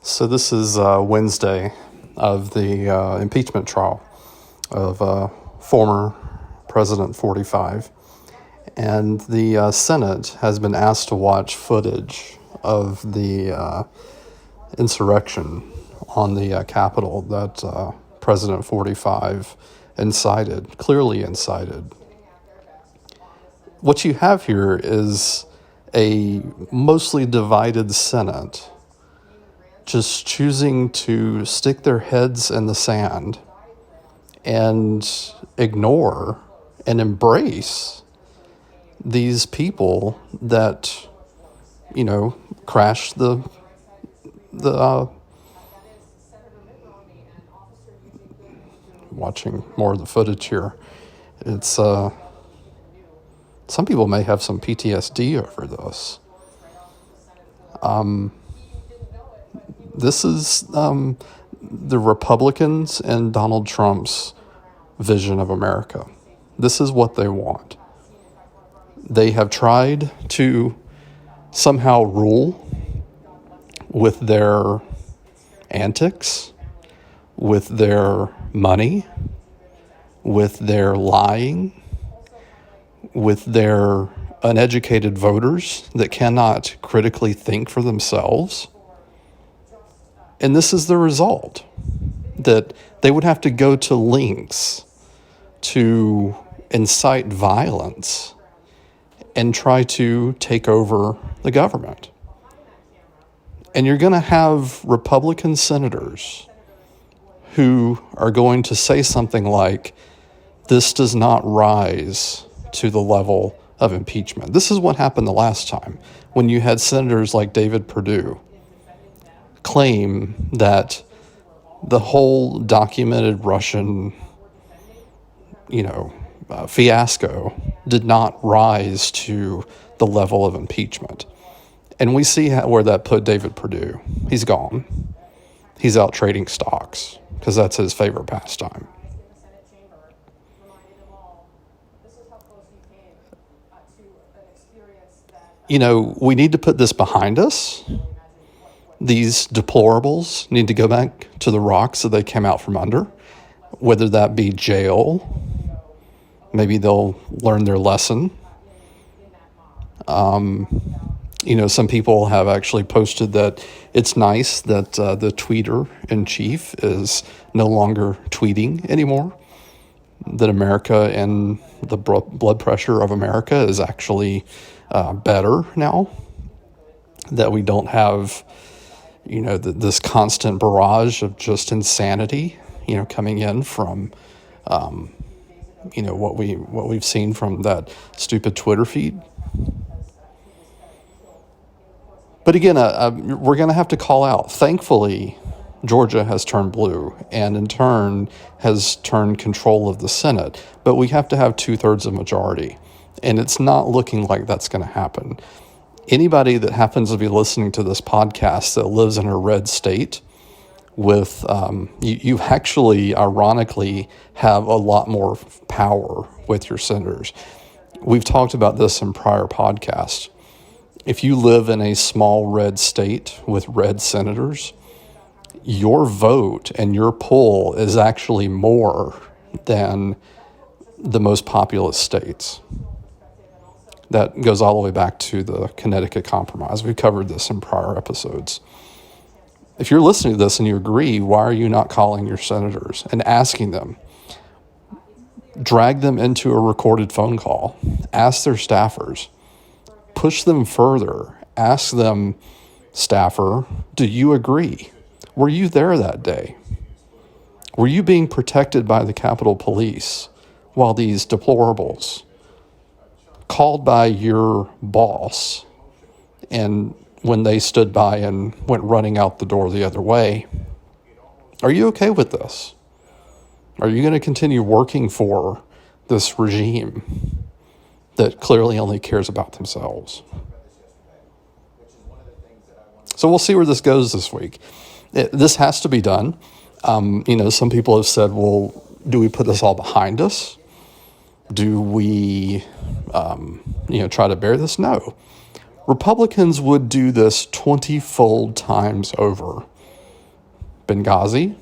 So this is Wednesday of the impeachment trial of former President 45. And the Senate has been asked to watch footage of the insurrection on the Capitol that President 45 clearly incited. What you have here is a mostly divided Senate just choosing to stick their heads in the sand and ignore and embrace these people that, crashed the watching more of the footage here. It's some people may have some PTSD over this. This is the Republicans and Donald Trump's vision of America. This is what they want. They have tried to somehow rule with their antics, with their money, with their lying, with their uneducated voters that cannot critically think for themselves. And this is the result, that they would have to go to lengths to incite violence and try to take over the government. And you're going to have Republican senators who are going to say something like, this does not rise to the level of impeachment. This is what happened the last time when you had senators like David Perdue claim that the whole documented Russian, fiasco did not rise to the level of impeachment. And we see where that put David Perdue. He's gone. He's out trading stocks because that's his favorite pastime. We need to put this behind us. These deplorables need to go back to the rocks that they came out from under, whether that be jail. Maybe they'll learn their lesson. Some people have actually posted that it's nice that the tweeter in chief is no longer tweeting anymore, that America and the blood pressure of America is actually better now, that we don't have this constant barrage of just insanity, coming in from, what we've seen from that stupid Twitter feed. But again, we're going to have to call out. Thankfully, Georgia has turned blue and in turn has turned control of the Senate. But we have to have 2/3 of majority. And it's not looking like that's going to happen. Anybody that happens to be listening to this podcast that lives in a red state with, you actually, ironically, have a lot more power with your senators. We've talked about this in prior podcasts. If you live in a small red state with red senators, your vote and your pull is actually more than the most populous states. That goes all the way back to the Connecticut Compromise. We've covered this in prior episodes. If you're listening to this and you agree, why are you not calling your senators and asking them? Drag them into a recorded phone call. Ask their staffers. Push them further. Ask them, staffer, do you agree? Were you there that day? Were you being protected by the Capitol Police while these deplorables called by your boss, and when they stood by and went running out the door the other way, are you okay with this? Are you going to continue working for this regime that clearly only cares about themselves? So we'll see where this goes this week. This has to be done. Some people have said, well, do we put this all behind us? Do we, try to bear this? No. Republicans would do this 20-fold times over Benghazi.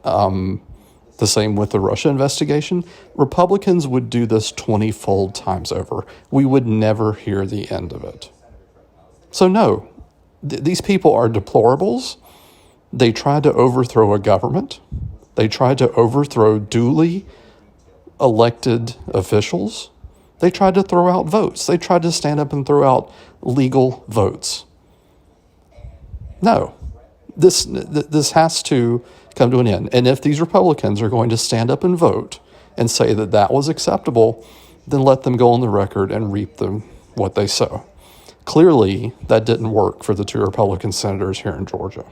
The same with the Russia investigation. Republicans would do this 20-fold times over. We would never hear the end of it. So no, these people are deplorables. They tried to overthrow a government. They tried to overthrow duly elected officials. They tried to throw out votes. They tried to stand up and throw out legal votes. No, this has to come to an end. And if these Republicans are going to stand up and vote and say that that was acceptable, then let them go on the record and reap them what they sow. Clearly, that didn't work for the 2 Republican senators here in Georgia.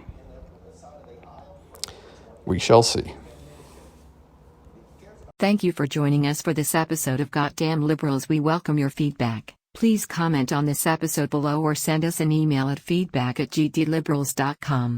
We shall see. Thank you for joining us for this episode of Goddamn Liberals. We welcome your feedback. Please comment on this episode below or send us an email at feedback@gdliberals.com.